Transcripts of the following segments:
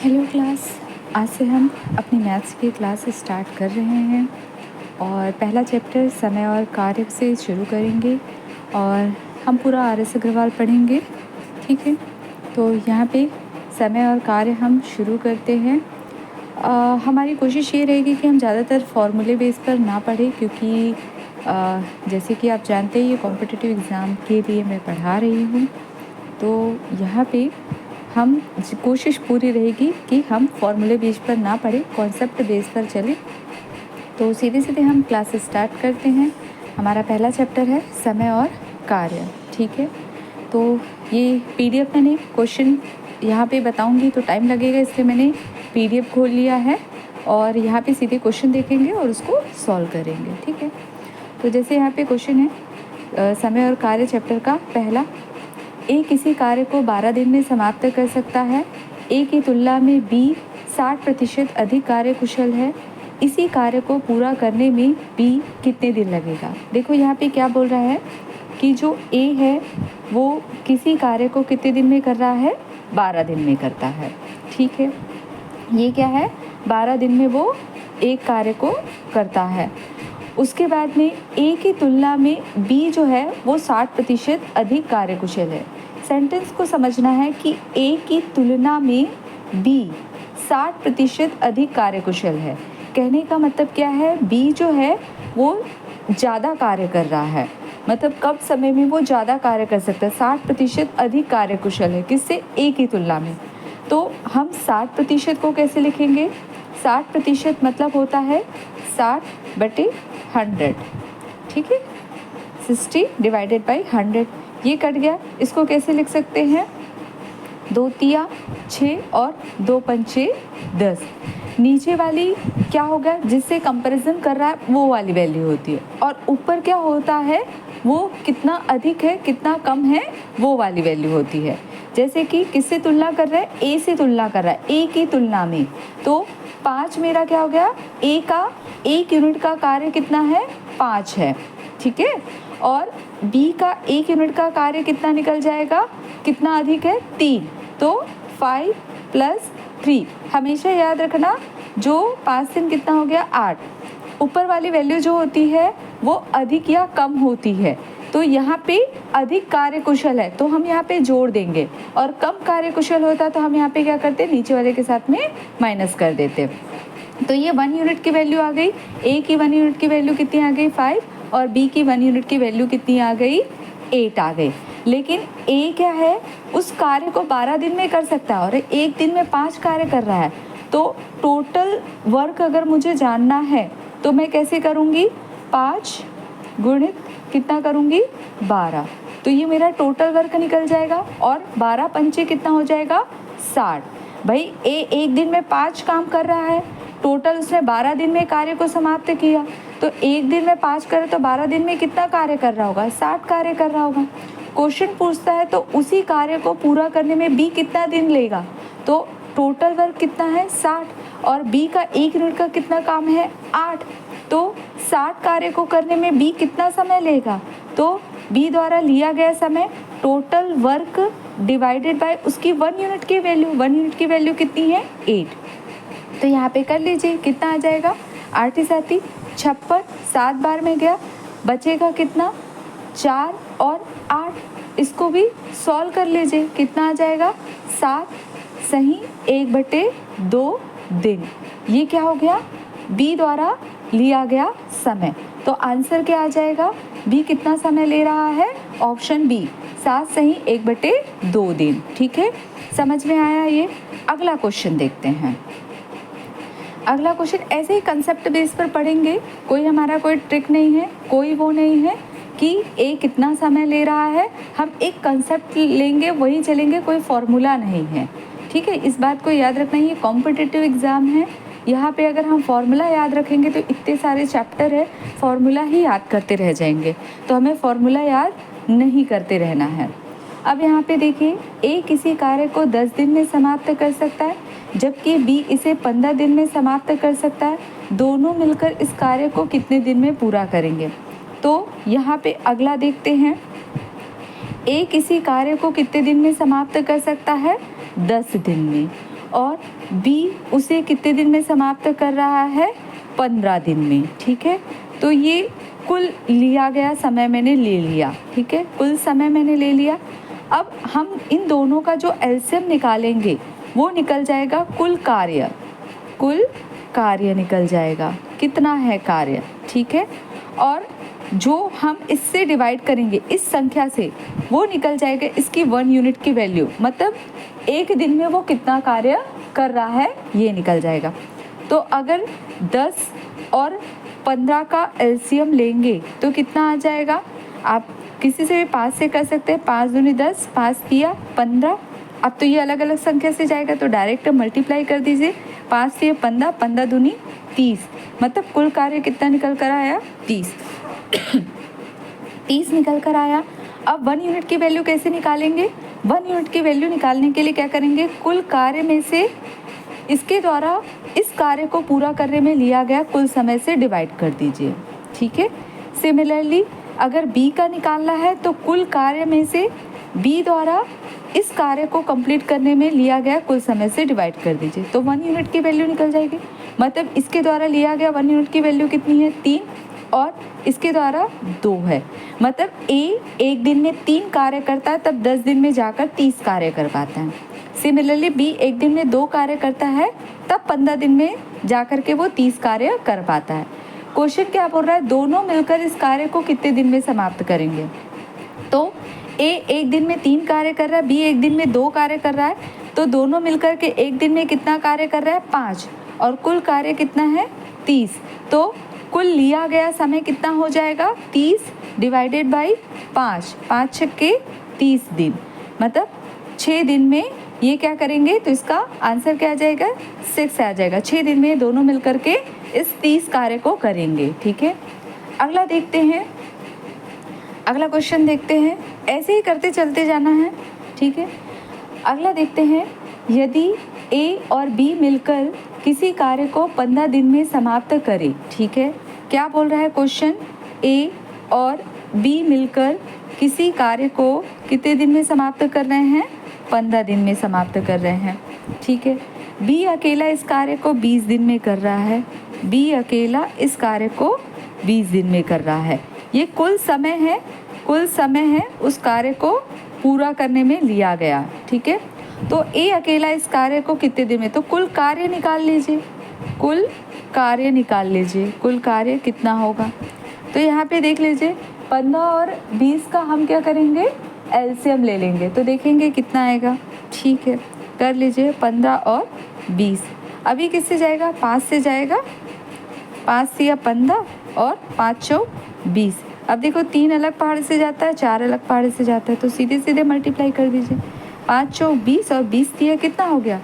Hello class. आज से हम अपनी मैथ्स की क्लास स्टार्ट कर रहे हैं और पहला चैप्टर समय और कार्य से शुरू करेंगे और हम पूरा आर एस अग्रवाल पढ़ेंगे। ठीक है, तो यहाँ पे समय और कार्य हम शुरू करते हैं। हमारी कोशिश ये रहेगी कि हम ज़्यादातर फॉर्मूले बेस पर ना पढ़ें, क्योंकि जैसे कि आप जानते हैं ये कॉम्पिटिटिव एग्ज़ाम के लिए मैं पढ़ा रही हूँ। तो यहाँ पे हम कोशिश पूरी रहेगी कि हम फॉर्मूले बेस पर ना पढ़ें, कॉन्सेप्ट बेस पर चलें। तो सीधे सीधे हम क्लास स्टार्ट करते हैं। हमारा पहला चैप्टर है समय और कार्य। ठीक है, तो ये पीडीएफ मैंने क्वेश्चन यहाँ पे बताऊँगी तो टाइम लगेगा, इसलिए मैंने पीडीएफ खोल लिया है और यहाँ पे सीधे क्वेश्चन देखेंगे और उसको सॉल्व करेंगे। ठीक है, तो जैसे यहाँ पे क्वेश्चन है समय और कार्य चैप्टर का पहला। ए किसी कार्य को 12 दिन में समाप्त कर सकता है। ए की तुलना में बी 60% अधिक कार्यकुशल है। इसी कार्य को पूरा करने में बी कितने दिन लगेगा। देखो यहाँ पे क्या बोल रहा है कि जो ए है वो किसी कार्य को कितने दिन में कर रहा है, 12 दिन में करता है। ठीक है, ये क्या है, 12 दिन में वो एक कार्य को करता है। उसके बाद में ए की तुलना में बी जो है वो 60% अधिक कार्यकुशल है। सेंटेंस को समझना है कि ए की तुलना में बी 60% अधिक कार्यकुशल है। कहने का मतलब क्या है, बी जो है वो ज़्यादा कार्य कर रहा है, मतलब कम समय में वो ज़्यादा कार्य कर सकता है। 60% अधिक कार्यकुशल है किससे, ए की तुलना में। तो हम 60% को कैसे लिखेंगे, 60% मतलब होता है 60/100। ठीक है, 60 डिवाइडेड बाई 100, ये कट गया। इसको कैसे लिख सकते हैं, 2 तिया 6 और 2 पंचे 10। नीचे वाली क्या होगा, जिससे कंपैरिजन कर रहा है वो वाली वैल्यू होती है, और ऊपर क्या होता है, वो कितना अधिक है कितना कम है वो वाली वैल्यू होती है। जैसे कि किससे तुलना कर रहा है, ए से तुलना कर रहा है, ए की तुलना में। तो 5 मेरा क्या हो गया, ए का 1 यूनिट का कार्य कितना है, 5 है। ठीक है, और बी का 1 यूनिट का कार्य कितना निकल जाएगा, कितना अधिक है, 3। तो 5 + 3 हमेशा याद रखना, जो 5 दिन कितना हो गया, 8। ऊपर वाली वैल्यू जो होती है वो अधिक या कम होती है, तो यहाँ पे अधिक कार्यकुशल है तो हम यहाँ पे जोड़ देंगे, और कम कार्यकुशल होता तो हम यहाँ पे क्या करते, नीचे वाले के साथ में माइनस कर देते। तो ये 1 यूनिट की वैल्यू आ गई, ए की 1 यूनिट की वैल्यू कितनी आ गई, 5, और बी की 1 यूनिट की वैल्यू कितनी आ गई, 8 आ गई। लेकिन ए क्या है, उस कार्य को 12 दिन में कर सकता है और एक दिन में 5 कार्य कर रहा है। तो टोटल वर्क अगर मुझे जानना है तो मैं कैसे करूँगी, 5 गुणित कितना करूँगी, 12। तो ये मेरा टोटल वर्क निकल जाएगा, और 12 पंचे कितना हो जाएगा, 60। भाई ए एक दिन में 5 काम कर रहा है, टोटल उसने 12 दिन में कार्य को समाप्त किया, तो एक दिन में 5 करे तो 12 दिन में कितना कार्य कर रहा होगा, 60 कार्य कर रहा होगा। क्वेश्चन पूछता है तो उसी कार्य को पूरा करने में बी कितना दिन लेगा, तो टोटल वर्क कितना है, 60, और बी का 1 यूनिट का कितना काम है, 8। तो 60 कार्य को करने में बी कितना समय लेगा, तो बी द्वारा लिया गया समय टोटल वर्क डिवाइडेड बाय उसकी 1 यूनिट की वैल्यू। 1 यूनिट की वैल्यू कितनी है, 8। तो यहाँ पे कर लीजिए कितना आ जाएगा, 8 × 7 = 56, 7 बार में गया, बचेगा कितना, 4 और 8। इसको भी सॉल्व कर लीजिए, कितना आ जाएगा, 7 सही 1/2 दिन। ये क्या हो गया, बी द्वारा लिया गया समय। तो आंसर क्या आ जाएगा, बी कितना समय ले रहा है, ऑप्शन बी 7 सही 1/2 दिन। ठीक है, समझ में आया ये। अगला क्वेश्चन देखते हैं। अगला क्वेश्चन ऐसे ही कंसेप्ट बेस पर पढ़ेंगे, कोई हमारा कोई ट्रिक नहीं है, कोई वो नहीं है कि ए कितना समय ले रहा है, हम एक कंसेप्ट लेंगे वही चलेंगे, कोई फॉर्मूला नहीं है। ठीक है, इस बात को याद रखना, ये कॉम्पिटिटिव एग्ज़ाम है, यहाँ पे अगर हम फॉर्मूला याद रखेंगे तो इतने सारे चैप्टर है, फॉर्मूला ही याद करते रह जाएंगे, तो हमें फॉर्मूला याद नहीं करते रहना है। अब यहाँ पे देखिए, ए किसी कार्य को 10 दिन में समाप्त कर सकता है, जबकि बी इसे 15 दिन में समाप्त कर सकता है। दोनों मिलकर इस कार्य को कितने दिन में पूरा करेंगे। तो यहाँ पे अगला देखते हैं, ए किसी कार्य को कितने दिन में समाप्त कर सकता है, 10 दिन में, और बी उसे कितने दिन में समाप्त कर रहा है, 15 दिन में। ठीक है, तो ये कुल लिया गया समय मैंने ले लिया। ठीक है, कुल समय मैंने ले लिया। अब हम इन दोनों का जो एलसीएम निकालेंगे वो निकल जाएगा कुल कार्य निकल जाएगा, कितना है कार्य। ठीक है, और जो हम इससे डिवाइड करेंगे इस संख्या से, वो निकल जाएगा इसकी 1 यूनिट की वैल्यू, मतलब एक दिन में वो कितना कार्य कर रहा है ये निकल जाएगा। तो अगर 10 और 15 का एलसीएम लेंगे तो कितना आ जाएगा, आप किसी से भी 5 से कर सकते हैं, 5 दूनी 10, 5 तिया 15। अब तो ये अलग अलग संख्या से जाएगा तो डायरेक्ट मल्टीप्लाई कर दीजिए, 5 तिया 15, 15 दूनी 30, मतलब कुल कार्य कितना निकल कर आया, 30 निकल कर आया। अब 1 यूनिट की वैल्यू कैसे निकालेंगे, 1 यूनिट की वैल्यू निकालने के लिए क्या करेंगे, कुल कार्य में से इसके द्वारा इस कार्य को पूरा करने में लिया गया कुल समय से डिवाइड कर दीजिए। ठीक है, सिमिलरली अगर बी का निकालना है तो कुल कार्य में से बी द्वारा इस कार्य को कंप्लीट करने में लिया गया कुल समय से डिवाइड कर दीजिए, तो 1 यूनिट की वैल्यू निकल जाएगी। मतलब इसके द्वारा लिया गया 1 यूनिट की वैल्यू कितनी है, 3, और इसके द्वारा 2 है। मतलब ए एक दिन में 3 कार्य करता है, तब 10 दिन में जाकर 30 कार्य कर पाता है। सिमिलरली बी एक दिन में 2 कार्य करता है, तब 15 दिन में जाकर के वो 30 कार्य कर पाता है। क्वेश्चन क्या बोल रहा है, दोनों मिलकर इस कार्य को कितने दिन में समाप्त करेंगे। तो ए एक दिन में 3 कार्य कर रहा है, बी एक दिन में 2 कार्य कर रहा है, तो दोनों मिलकर के एक दिन में कितना कार्य कर रहा है, 5, और कुल कार्य कितना है, 30। तो कुल लिया गया समय कितना हो जाएगा, 30 डिवाइडेड बाई 5, 5 छक्के 30 दिन, मतलब 6 दिन में ये क्या करेंगे, तो इसका आंसर क्या आ जाएगा, 6 आ जाएगा। 6 दिन में दोनों मिलकर के इस 30 कार्य को करेंगे। ठीक है, अगला देखते हैं, अगला क्वेश्चन देखते हैं, ऐसे ही करते चलते जाना है। ठीक है, अगला देखते हैं, यदि ए और बी मिलकर किसी कार्य को 15 दिन में समाप्त करें। ठीक है, क्या बोल रहा है क्वेश्चन, ए और बी मिलकर किसी कार्य को कितने दिन में समाप्त कर रहे हैं, 15 दिन में समाप्त कर रहे हैं। ठीक है, बी अकेला इस कार्य को 20 दिन में कर रहा है, बी अकेला इस कार्य को 20 दिन में कर रहा है। ये कुल समय है उस कार्य को पूरा करने में लिया गया। ठीक है, तो ए अकेला इस कार्य को कितने दिन में, तो कुल कार्य निकाल लीजिए, कुल कार्य कितना होगा। तो यहाँ पे देख लीजिए 15 और 20 का हम क्या करेंगे, एलसीएम ले लेंगे, तो देखेंगे कितना आएगा। ठीक है, कर लीजिए 15 और 20। अभी किससे जाएगा, 5 से जाएगा, 5 से या 15 और 5 चौ 20। अब देखो 3 अलग पहाड़ से जाता है, 4 अलग पहाड़ से जाता है, तो सीधे सीधे मल्टीप्लाई कर दीजिए, 5 चौ 20 और 20 तिया कितना हो गया,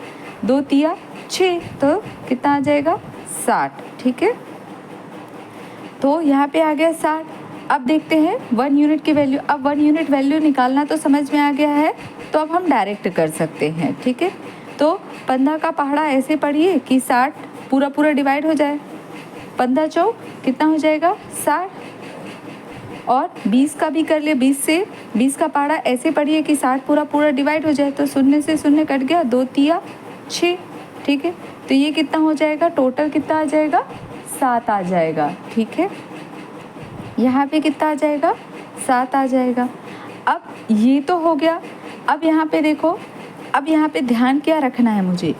2 तिया 6, तो कितना आ जाएगा, 60। ठीक है, तो यहाँ पे आ गया 60। अब देखते हैं 1 यूनिट की वैल्यू। अब 1 यूनिट वैल्यू निकालना तो समझ में आ गया है, तो अब हम डायरेक्ट कर सकते हैं। ठीक है, तो 15 का पहाड़ा ऐसे पढ़िए कि 60 पूरा डिवाइड हो जाए, 15 चौ कितना हो जाएगा, 60, और 20 का भी कर ले, 20 का पहाड़ा ऐसे पढ़िए कि 60 पूरा डिवाइड हो जाए, तो 0 से 0 कट गया, 2 तिया 6। ठीक है, तो ये कितना हो जाएगा, टोटल कितना आ जाएगा, 7 आ जाएगा। ठीक है, यहाँ पे कितना आ जाएगा, 7 आ जाएगा। अब ये तो हो गया। अब यहाँ पे देखो, अब यहाँ पे ध्यान क्या रखना है मुझे,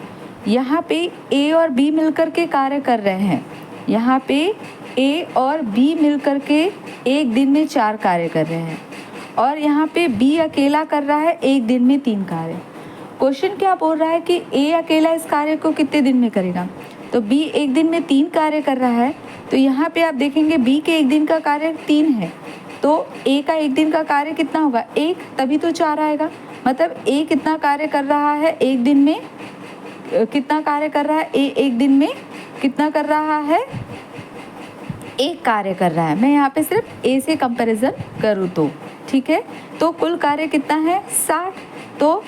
यहाँ पे ए और बी मिलकर के कार्य कर रहे हैं, यहाँ पे ए और बी मिलकर के एक दिन में 4 कार्य कर रहे हैं, और यहाँ पे बी अकेला कर रहा है एक दिन में 3 कार्य। क्वेश्चन क्या बोल रहा है कि ए अकेला इस कार्य को कितने दिन में करेगा, तो बी एक दिन में 3 कार्य कर रहा है, तो यहाँ पे आप देखेंगे बी के एक दिन का कार्य 3 है, तो ए का एक दिन का कार्य कितना होगा, 1, तभी तो 4 आएगा। मतलब ए कितना कार्य कर रहा है एक दिन में, कितना कार्य कर रहा है ए एक दिन में, कितना कर रहा है, 1 कार्य कर रहा है। मैं यहाँ पे सिर्फ ए से कंपैरिजन करूँ तो, ठीक है, तो कुल कार्य कितना है, 60। तो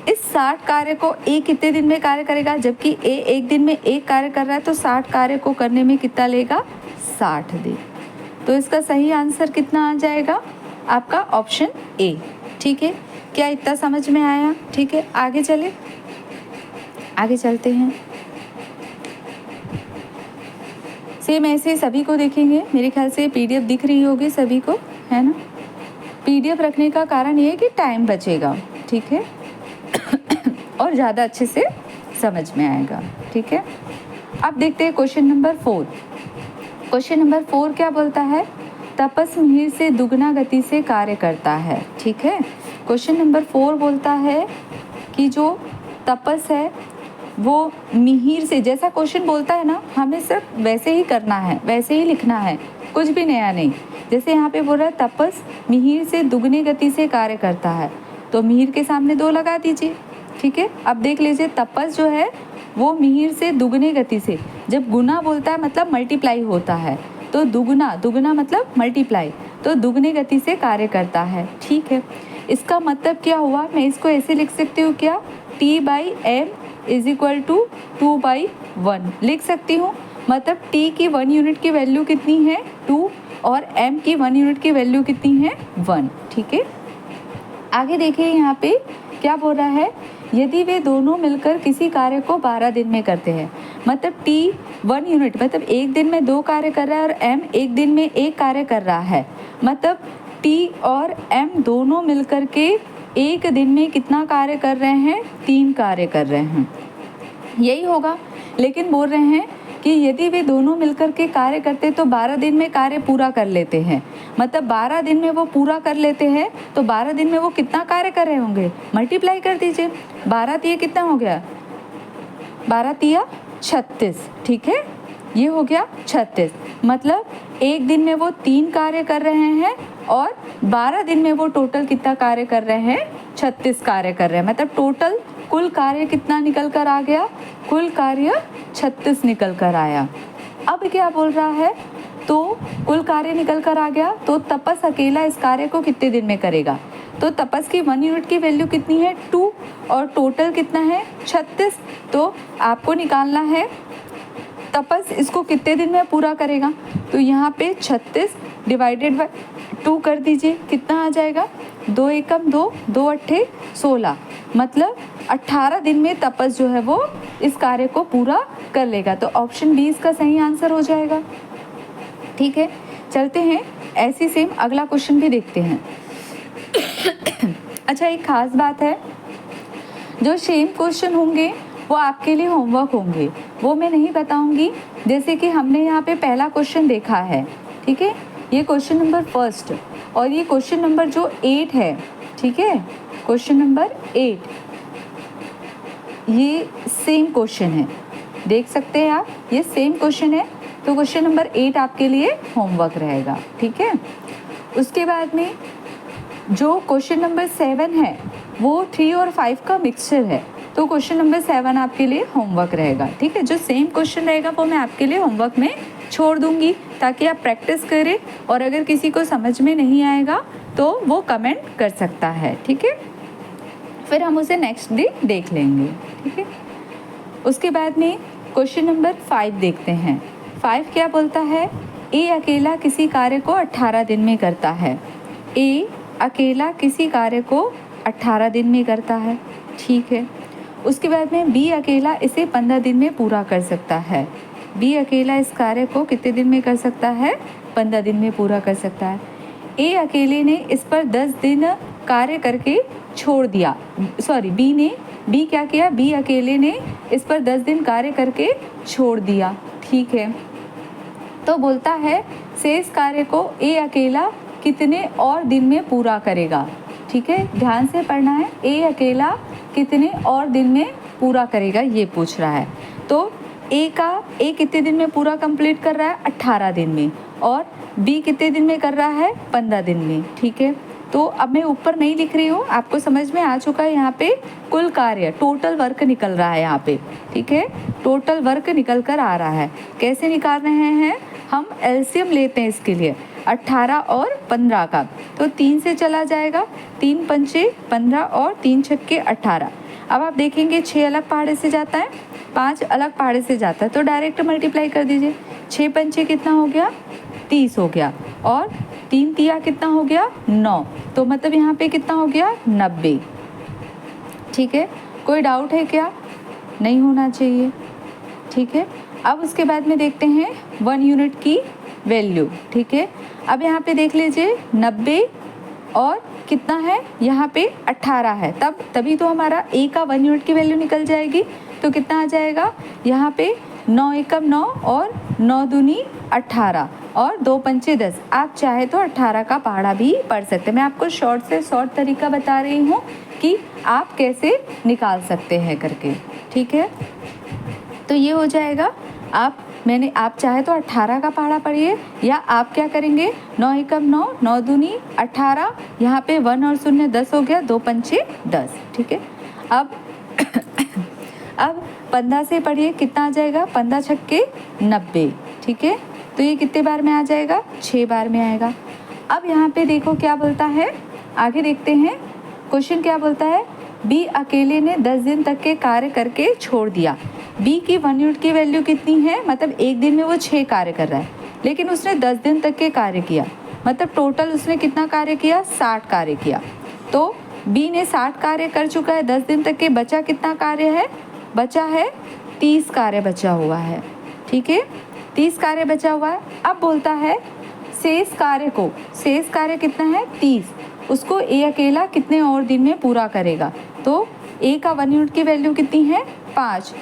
इस 60 कार्य को ए कितने दिन में कार्य करेगा, जबकि ए एक दिन में 1 कार्य कर रहा है, तो 60 कार्य को करने में कितना लेगा, 60 दिन। तो इसका सही आंसर कितना आ जाएगा, आपका ऑप्शन ए। ठीक है, क्या इतना समझ में आया। ठीक है, आगे चले। आगे चलते हैं। सेम ऐसे सभी को देखेंगे। मेरे ख्याल से PDF दिख रही होगी सभी को, है ना। PDF रखने का कारण ये है कि टाइम बचेगा, ठीक है, और ज़्यादा अच्छे से समझ में आएगा, ठीक है। अब देखते हैं क्वेश्चन नंबर 4। क्वेश्चन नंबर 4 क्या बोलता है? तपस मिहिर से दुगना गति से कार्य करता है, ठीक है। क्वेश्चन नंबर 4 बोलता है कि जो तपस है वो मिहिर से, जैसा क्वेश्चन बोलता है ना, हमें सिर्फ वैसे ही करना है, वैसे ही लिखना है, कुछ भी नया नहीं। जैसे यहाँ पे बोल रहा है तपस मिहिर से दुगनी गति से कार्य करता है, तो मिहिर के सामने 2 लगा दीजिए, ठीक है। अब देख लीजिए तपस जो है वो मिहिर से दुगनी गति से, जब गुना बोलता है मतलब मल्टीप्लाई होता है, तो दुगना, दुगना मतलब मल्टीप्लाई, तो दुगनी गति से कार्य करता है, ठीक है। इसका मतलब क्या हुआ? मैं इसको ऐसे लिख सकती हूँ क्या? T/m = 2/1 लिख सकती हूँ। मतलब T की 1 यूनिट की वैल्यू कितनी है? 2, और M की 1 यूनिट की वैल्यू कितनी है? 1, ठीक है। आगे देखिए यहाँ पे क्या बोल रहा है? यदि वे दोनों मिलकर किसी कार्य को 12 दिन में करते हैं, मतलब T 1 यूनिट मतलब एक दिन में 2 कार्य कर रहा है और M एक दिन में 1 कार्य कर रहा है, मतलब T और M दोनों मिलकर के एक दिन में कितना कार्य कर रहे हैं? 3 कार्य कर रहे हैं, यही होगा। लेकिन बोल रहे हैं कि यदि वे दोनों मिलकर के कार्य करते तो 12 दिन में कार्य पूरा कर लेते हैं, मतलब 12 दिन में वो पूरा कर लेते हैं, तो 12 दिन में वो कितना कार्य कर रहे होंगे? मल्टीप्लाई कर दीजिए। 12 तिया कितना हो गया? 12 तिया 36, ठीक है, ये हो गया 36। मतलब एक दिन में वो 3 कार्य कर रहे हैं और 12 दिन में वो टोटल कितना कार्य कर रहे हैं? 36 कार्य कर रहे हैं। मतलब टोटल कुल कार्य कितना निकल कर आ गया? कुल कार्य 36 निकल कर आया। अब क्या बोल रहा है? तो कुल कार्य निकल कर आ गया, तो तपस अकेला इस कार्य को कितने दिन में करेगा? तो तपस की 1 यूनिट की वैल्यू कितनी है? 2, और टोटल कितना है? 36। तो आपको निकालना है तपस इसको कितने दिन में पूरा करेगा। तो यहाँ पे 36 / 2 कर दीजिए, कितना आ जाएगा? 2 एकम 2, 2 अट्ठे 16, मतलब 18 दिन में तपस जो है वो इस कार्य को पूरा कर लेगा। तो ऑप्शन बी इसका सही आंसर हो जाएगा, ठीक है। चलते हैं ऐसी सेम अगला क्वेश्चन भी देखते हैं। अच्छा, एक खास बात है, जो सेम क्वेश्चन होंगे वो आपके लिए होमवर्क होंगे, वो मैं नहीं बताऊंगी। जैसे कि हमने यहाँ पे पहला क्वेश्चन देखा है, ठीक है, ये क्वेश्चन नंबर 1 और ये क्वेश्चन नंबर जो 8 है, ठीक है, क्वेश्चन नंबर 8 ये सेम क्वेश्चन है, देख सकते हैं आप, ये सेम क्वेश्चन है। तो क्वेश्चन नंबर 8 आपके लिए होमवर्क रहेगा, ठीक है। उसके बाद में जो क्वेश्चन नंबर 7 है वो 3 और 5 का मिक्सचर है, तो क्वेश्चन नंबर 7 आपके लिए होमवर्क रहेगा, ठीक है। जो सेम क्वेश्चन रहेगा वो मैं आपके लिए होमवर्क में छोड़ दूंगी ताकि आप प्रैक्टिस करें, और अगर किसी को समझ में नहीं आएगा तो वो कमेंट कर सकता है, ठीक है। फिर हम उसे नेक्स्ट डे देख लेंगे, ठीक है। उसके बाद में क्वेश्चन नंबर 5 देखते हैं। 5 क्या बोलता है? ए अकेला किसी कार्य को 18 दिन में करता है। ए अकेला किसी कार्य को 18 दिन में करता है, ठीक है। उसके बाद में बी अकेला इसे 15 दिन में पूरा कर सकता है। बी अकेला इस कार्य को कितने दिन में कर सकता है? 15 दिन में पूरा कर सकता है। ए अकेले ने इस पर 10 दिन कार्य करके छोड़ दिया। बी क्या किया? बी अकेले ने इस पर 10 दिन कार्य करके छोड़ दिया, ठीक है। तो बोलता है शेष कार्य को ए अकेला कितने और दिन में पूरा करेगा, ठीक है, ध्यान से पढ़ना है। ए अकेला कितने और दिन में पूरा करेगा ये पूछ रहा है। तो ए कितने दिन में पूरा कंप्लीट कर रहा है? 18 दिन में, और बी कितने दिन में कर रहा है? 15 दिन में, ठीक है। तो अब मैं ऊपर नहीं लिख रही हूँ, आपको समझ में आ चुका है। यहाँ पे कुल कार्य टोटल वर्क निकल रहा है यहाँ पे, ठीक है, टोटल वर्क निकल कर आ रहा है। कैसे निकाल रहे हैं? हम एलसीएम लेते हैं इसके लिए 18 और 15 का, तो 3 से चला जाएगा, 3 पंचे 15 और 3 छक्के 18। अब आप देखेंगे 6 अलग पहाड़े से जाता है, 5 अलग पहाड़े से जाता है, तो डायरेक्ट मल्टीप्लाई कर दीजिए। 6 पंचे कितना हो गया? 30 हो गया, और 3 तिया कितना हो गया? 9, तो मतलब यहाँ पे कितना हो गया? 90, ठीक है। कोई डाउट है क्या? नहीं होना चाहिए। ठीक है, अब उसके बाद में देखते हैं 1 यूनिट की वैल्यू। ठीक है, अब यहाँ पे देख लीजिए 90 और कितना है यहाँ पे 18 है, तभी तो हमारा ए का 1 यूनिट की वैल्यू निकल जाएगी। तो कितना आ जाएगा यहाँ पे 9 एकम 9 और 9 दूनी 18 और 2 पंचे 10। आप चाहे तो 18 का पहाड़ा भी पढ़ सकते हैं। मैं आपको शॉर्ट से शॉर्ट तरीका बता रही हूँ कि आप कैसे निकाल सकते हैं करके। ठीक है, तो ये हो जाएगा। आप चाहे तो 18 का पहाड़ा पढ़िए, या आप क्या करेंगे 9 एकम 9, 9 दूनी 18, यहाँ पे 1 और 0 10 हो गया, 2 पंचे 10। ठीक है, अब 15 से पढ़िए, कितना आ जाएगा 15 छक्के 90। ठीक है, तो ये कितने बार में आ जाएगा 6 बार में आएगा। अब यहाँ पे देखो क्या बोलता है, आगे देखते हैं क्वेश्चन क्या बोलता है। बी अकेले ने 10 दिन तक के कार्य करके छोड़ दिया। बी की 1 यूनिट की वैल्यू कितनी है, मतलब एक दिन में वो 6 कार्य कर रहा है, लेकिन उसने 10 दिन तक के कार्य किया, मतलब टोटल उसने कितना कार्य किया 60 कार्य किया। तो बी ने 60 कार्य कर चुका है 10 दिन तक के, बचा कितना कार्य है, बचा है 30 कार्य बचा हुआ है। ठीक है, 30 कार्य बचा हुआ है। अब बोलता है शेष कार्य कितना है 30, उसको ए अकेला कितने और दिन में पूरा करेगा। तो ए का 1 यूनिट की वैल्यू कितनी है 5,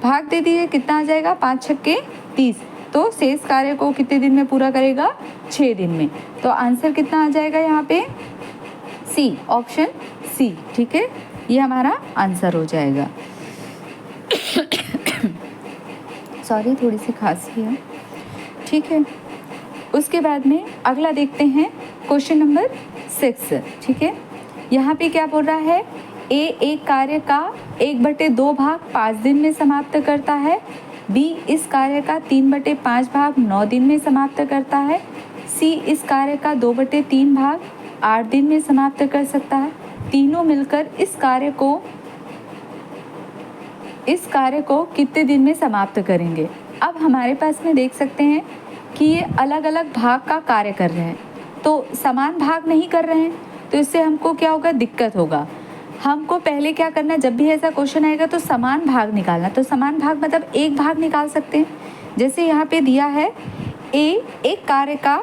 भाग दे दिए, कितना आ जाएगा 5 छक्के 30। तो शेष कार्य को कितने दिन में पूरा करेगा 6 दिन में। तो आंसर कितना आ जाएगा यहाँ पे सी, ऑप्शन सी। ठीक है, ये हमारा आंसर हो जाएगा। सॉरी, थोड़ी सी खांसी है। ठीक है, उसके बाद में अगला देखते हैं क्वेश्चन नंबर 6। ठीक है, यहाँ पे क्या बोल रहा है, ए एक कार्य का 1/2 भाग 5 दिन में समाप्त करता है। बी इस कार्य का 3/5 भाग 9 दिन में समाप्त करता है। सी इस कार्य का 2/3 भाग 8 दिन में समाप्त कर सकता है। तीनों मिलकर इस कार्य को कितने दिन में समाप्त करेंगे। अब हमारे पास में देख सकते हैं कि ये अलग अलग भाग का कार्य कर रहे हैं, तो समान भाग नहीं कर रहे हैं, तो इससे हमको क्या होगा, दिक्कत होगा। हमको पहले क्या करना है, जब भी ऐसा क्वेश्चन आएगा तो समान भाग निकालना। तो समान भाग मतलब एक भाग निकाल सकते हैं। जैसे यहाँ पे दिया है ए एक कार्य का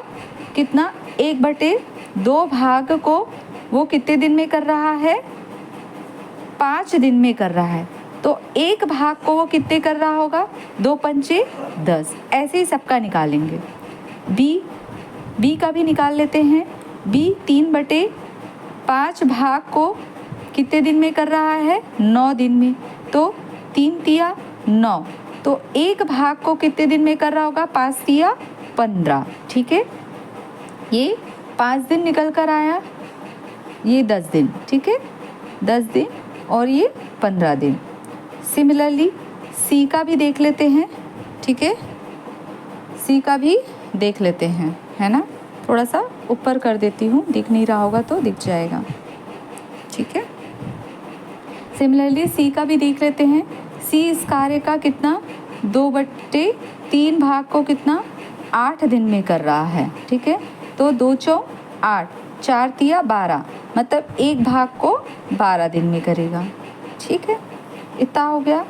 कितना 1/2 भाग को वो कितने दिन में कर रहा है 5 दिन में कर रहा है। तो एक भाग को वो कितने कर रहा होगा 2 पंचे 10। ऐसे ही सबका निकालेंगे। बी का भी निकाल लेते हैं। बी 3/5 भाग को कितने दिन में कर रहा है 9 दिन में। तो 3 तिया 9, तो एक भाग को कितने दिन में कर रहा होगा 5 तिया 15। ठीक है, ये 5 दिन निकल कर आया, ये 10 दिन। ठीक है, 10 दिन और ये 15 दिन। सिमिलरली सी का भी देख लेते हैं। ठीक है, सी का भी देख लेते हैं, है ना। थोड़ा सा ऊपर कर देती हूँ, दिख नहीं रहा होगा तो दिख जाएगा। ठीक है, सिमिलरली सी का भी देख लेते हैं। सी इस कार्य का कितना 2/3 भाग को कितना 8 दिन में कर रहा है। ठीक है, तो 2 चौक 8, 4 तिया 12, मतलब एक भाग को 12 दिन में करेगा। ठीक है, इतना हो गया।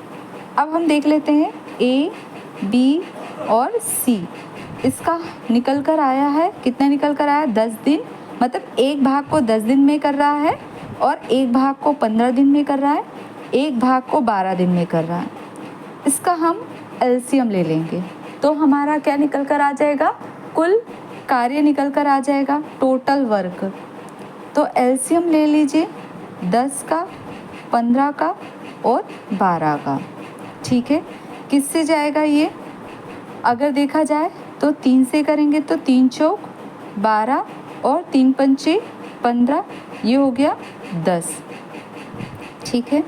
अब हम देख लेते हैं ए, बी और सी। इसका निकल कर आया है, कितना निकल कर आया 10 दिन, मतलब एक भाग को 10 दिन में कर रहा है और एक भाग को 15 दिन में कर रहा है, एक भाग को 12 दिन में कर रहा है। इसका हम एलसीएम ले लेंगे तो हमारा क्या निकल कर आ जाएगा, कुल कार्य निकल कर आ जाएगा, टोटल वर्क। तो एलसीएम ले लीजिए 10 का, 15 का और 12 का। ठीक है, किससे जाएगा ये, अगर देखा जाए तो 3 से करेंगे तो 3 चौक 12 और 3 पंचे 15, ये हो गया 10। ठीक है,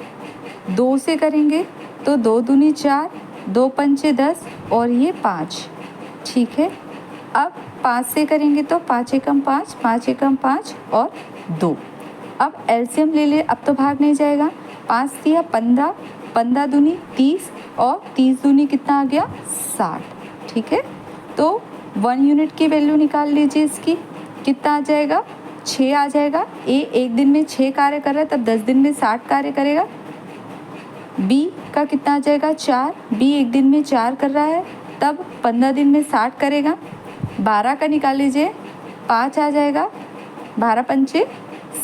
2 से करेंगे तो 2 दूनी 4, 2 पंचे 10 और ये 5। ठीक है, अब 5 से करेंगे तो 5 एकम 5, 5 एकम 5 और 2। अब एलसीएम ले ले, अब तो भाग नहीं जाएगा। 5 तिया 15, 15 दूनी 30 और 30 दूनी कितना आ गया 60। ठीक है, तो 1 यूनिट की वैल्यू निकाल लीजिए इसकी, कितना आ जाएगा 6 आ जाएगा। ए एक दिन में 6 कार्य कर रहा है, तब 10 दिन में 60 कार्य करेगा। बी का कितना आ जाएगा 4, बी एक दिन में 4 कर रहा है, तब 15 दिन में 60 करेगा। 12 का निकाल लीजिए, 5 आ जाएगा, 12 पंचे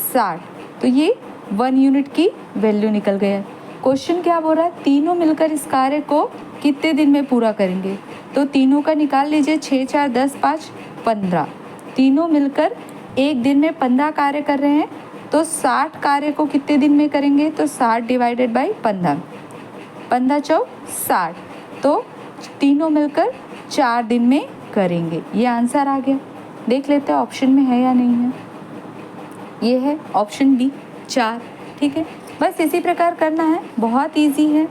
60, तो ये 1 यूनिट की वैल्यू निकल गया है। क्वेश्चन क्या बोल रहा है, तीनों मिलकर इस कार्य को कितने दिन में पूरा करेंगे, तो तीनों का निकाल लीजिए, 6 4 10 5 15, तीनों मिलकर एक दिन में 15 कार्य कर रहे हैं, तो 60 कार्य को कितने दिन में करेंगे, तो 60 डिवाइडेड बाई 15, 15 चौक 60, तो तीनों मिलकर 4 दिन में करेंगे। ये आंसर आ गया। देख लेते हैं ऑप्शन में है या नहीं है। ये है ऑप्शन बी 4। ठीक है, बस इसी प्रकार करना है, बहुत इजी है,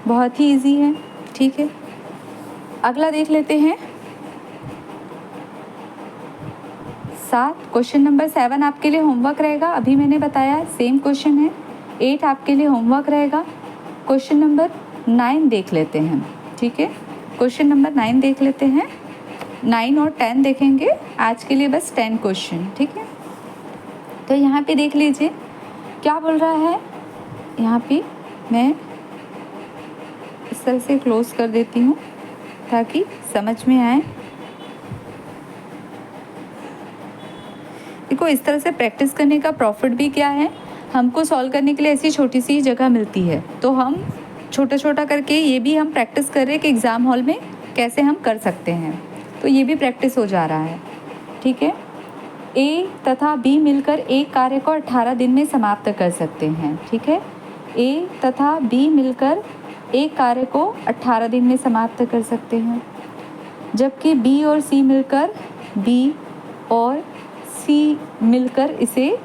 बहुत ही इजी है। ठीक है, अगला देख लेते हैं 7। क्वेश्चन नंबर 7 आपके लिए होमवर्क रहेगा, अभी मैंने बताया सेम क्वेश्चन है। 8 आपके लिए होमवर्क रहेगा। क्वेश्चन नंबर 9 देख लेते हैं। ठीक है, क्वेश्चन नंबर 9 देख लेते हैं। 9 और 10 देखेंगे, आज के लिए बस 10 क्वेश्चन। ठीक है, तो यहाँ पे देख लीजिए क्या बोल रहा है। यहाँ पे मैं इस तरह से क्लोज कर देती हूँ ताकि समझ में आए। देखो, इस तरह से प्रैक्टिस करने का प्रॉफिट भी क्या है, हमको सॉल्व करने के लिए ऐसी छोटी सी जगह मिलती है, तो हम छोटा छोटा करके ये भी हम प्रैक्टिस कर रहे हैं कि एग्ज़ाम हॉल में कैसे हम कर सकते हैं, तो ये भी प्रैक्टिस हो जा रहा है। ठीक है, ए तथा बी मिलकर एक कार्य को 18 दिन में समाप्त कर सकते हैं। ठीक है, ए तथा बी मिलकर एक कार्य को 18 दिन में समाप्त कर सकते हैं, जबकि बी और सी मिलकर इसे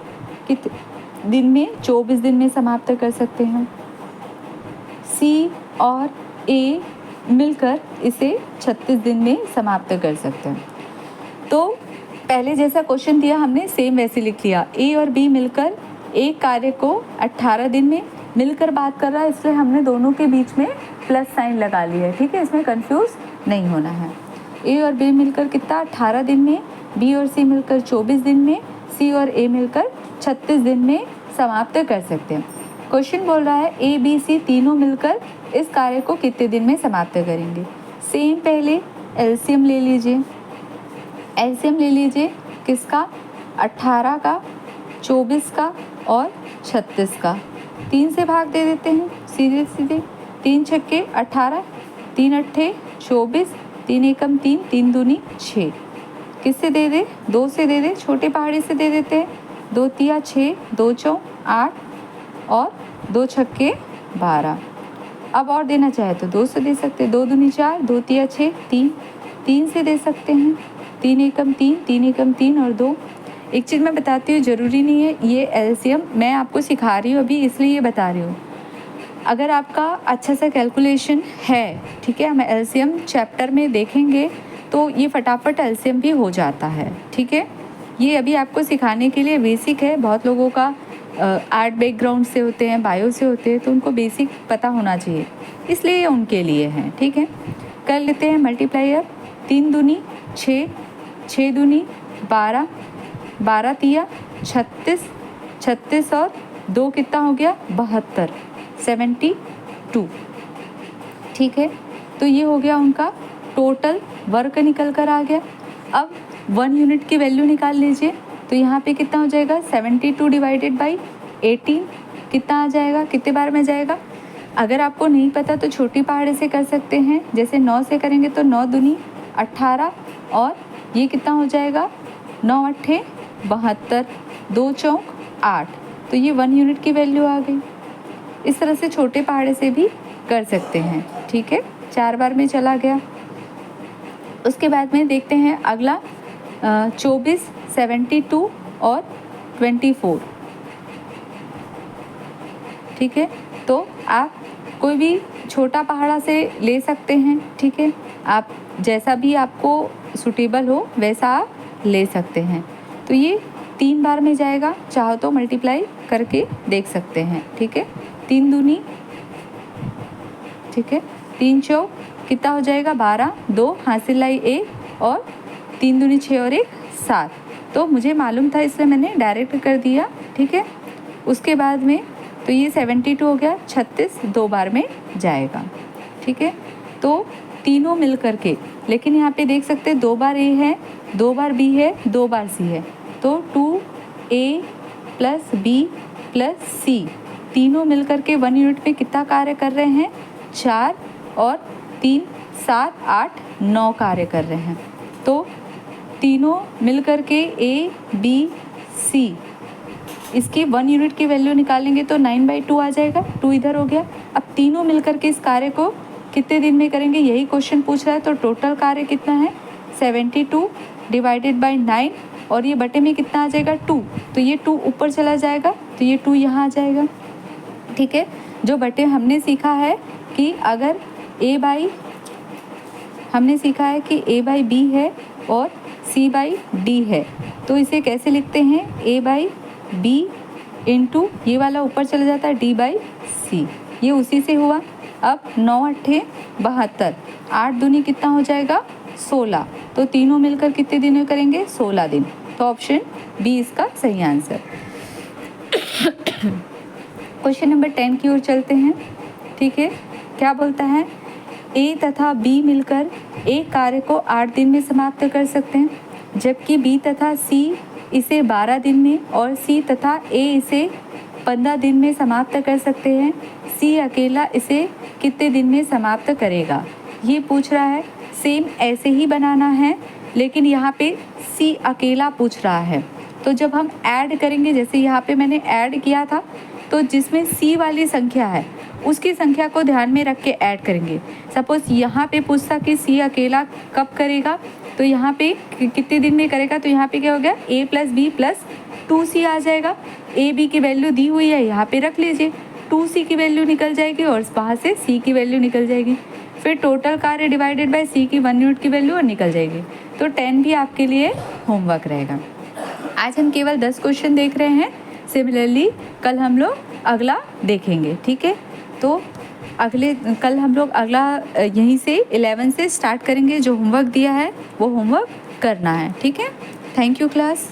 दिन में 24 दिन में समाप्त कर सकते हैं। सी और ए मिलकर इसे 36 दिन में समाप्त कर सकते हैं। तो पहले जैसा क्वेश्चन दिया हमने सेम वैसे लिख लिया। ए और बी मिलकर एक कार्य को 18 दिन में, मिलकर बात कर रहा है इसलिए हमने दोनों के बीच में प्लस साइन लगा लिया है। ठीक है, इसमें कंफ्यूज नहीं होना है। ए और बी मिलकर कितना 18 दिन में, बी और सी मिलकर 24 दिन में, सी और ए मिलकर 36 दिन में समाप्त कर सकते हैं। क्वेश्चन बोल रहा है ए बी सी तीनों मिलकर इस कार्य को कितने दिन में समाप्त करेंगे। सेम पहले एलसीएम ले लीजिए। एलसीएम ले लीजिए किसका, 18 का, 24 का और 36 का। 3 से भाग दे देते हैं सीधे सीधे। 3 छक्के 18, 3 अट्ठे 24, 3 एकम 3, 3 दूनी 6। किससे दे दे, 2 से दे दे, छोटे पहाड़ी से दे देते हैं। 2 तिया 6, 2 चौक 8 और 2 छक्के 12। अब और देना चाहे तो 2 से दे सकते हैं। 2 दूनी 4, 2 तिया 6, 3 से दे सकते हैं। 3 एकम 3, 3 एकम 3 और 2। एक चीज़ मैं बताती हूँ, ज़रूरी नहीं है ये एलसीएम मैं आपको सिखा रही हूँ अभी, इसलिए ये बता रही हूँ। अगर आपका अच्छा सा कैलकुलेशन है, ठीक है, हम एलसीएम चैप्टर में देखेंगे तो ये फटाफट एलसीएम भी हो जाता है। ठीक है, ये अभी आपको सिखाने के लिए बेसिक है। बहुत लोगों का आर्ट बैकग्राउंड से होते हैं, बायो से होते हैं, तो उनको बेसिक पता होना चाहिए, इसलिए ये उनके लिए है। ठीक है, कर लेते हैं मल्टीप्लाई। अब 3 दूनी 6, 6 दूनी 12, 12 तिया 36, 36 और 2 कितना हो गया 72, 72। ठीक है, तो ये हो गया उनका टोटल वर्क निकल कर आ गया। अब 1 यूनिट की वैल्यू निकाल लीजिए, तो यहाँ पे कितना हो जाएगा 72 डिवाइडेड बाई 18 कितना आ जाएगा, कितने बार में जाएगा। अगर आपको नहीं पता तो छोटी पहाड़ी से कर सकते हैं, जैसे 9 से करेंगे तो 9 दूनी 18 और ये कितना हो जाएगा 9 अट्ठे 72, 2 चौक 8, तो ये 1 यूनिट की वैल्यू आ गई। इस तरह से छोटे पहाड़े से भी कर सकते हैं। ठीक है, 4 बार में चला गया। उसके बाद में देखते हैं अगला 24, 72 और 24। ठीक है, तो आप कोई भी छोटा पहाड़ा से ले सकते हैं। ठीक है, आप जैसा भी आपको सूटेबल हो वैसा आप ले सकते हैं। तो ये 3 बार में जाएगा, चाहो तो मल्टीप्लाई करके देख सकते हैं। ठीक है, 3 दूनी, ठीक है, 3 चौक कितना हो जाएगा 12, 2 हासिल लाई 1 और 3 दूनी 6 और 1 7। तो मुझे मालूम था इसलिए मैंने डायरेक्ट कर दिया। ठीक है, उसके बाद में तो ये 72 हो गया, 36 दो बार में जाएगा, ठीक है। तो तीनों मिल कर के, लेकिन यहाँ पे देख सकते हैं 2 बार ए है, 2 बार बी है, 2 बार सी है, तो 2a + b + c तीनों मिल कर के 1 यूनिट में कितना कार्य कर रहे हैं, 4 और 3 7 8 9 कार्य कर रहे हैं। तो तीनों मिल कर के a b c इसकी 1 यूनिट की वैल्यू निकालेंगे तो 9/2 आ जाएगा, 2 इधर हो गया। अब तीनों मिलकर के इस कार्य को कितने दिन में करेंगे, यही क्वेश्चन पूछ रहा है। तो टोटल कार्य कितना है, 72 / 9 और ये बटे में कितना आ जाएगा, 2। तो ये 2 ऊपर चला जाएगा, तो ये 2 यहाँ आ जाएगा, ठीक है। जो बटे हमने सीखा है कि अगर हमने सीखा है कि a/b है और c/d है, तो इसे कैसे लिखते हैं, a/b इंटू ये वाला ऊपर चला जाता है d/c, ये उसी से हुआ। अब 9 8 72, 8 दूनी कितना हो जाएगा, 16। तो तीनों मिलकर कितने दिन में करेंगे, 16 दिन। तो ऑप्शन बी इसका सही आंसर। क्वेश्चन नंबर 10 की ओर चलते हैं, ठीक है। क्या बोलता है, ए तथा बी मिलकर एक कार्य को 8 दिन में समाप्त कर सकते हैं, जबकि बी तथा सी इसे 12 दिन में और सी तथा ए इसे 15 दिन में समाप्त कर सकते हैं। सी अकेला इसे कितने दिन में समाप्त करेगा, ये पूछ रहा है। सेम ऐसे ही बनाना है, लेकिन यहाँ पे सी अकेला पूछ रहा है। तो जब हम ऐड करेंगे, जैसे यहाँ पे मैंने ऐड किया था, तो जिसमें सी वाली संख्या है उसकी संख्या को ध्यान में रख के ऐड करेंगे। सपोज़ यहाँ पे पूछता कि सी अकेला कब करेगा, तो यहाँ पे कितने दिन में करेगा, तो यहाँ पे क्या हो गया, a + b + 2c आ जाएगा। a b की वैल्यू दी हुई है, यहाँ पे रख लीजिए, 2c की वैल्यू निकल जाएगी और वहाँ से c की वैल्यू निकल जाएगी। फिर टोटल कार्य डिवाइडेड बाय c की 1 यूनिट की वैल्यू और निकल जाएगी। तो 10 भी आपके लिए होमवर्क रहेगा। आज हम केवल 10 क्वेश्चन देख रहे हैं। सिमिलरली कल हम लोग अगला देखेंगे, ठीक है। तो कल हम लोग अगला यहीं से 11 से स्टार्ट करेंगे। जो होमवर्क दिया है वो होमवर्क करना है, ठीक है। Thank you class.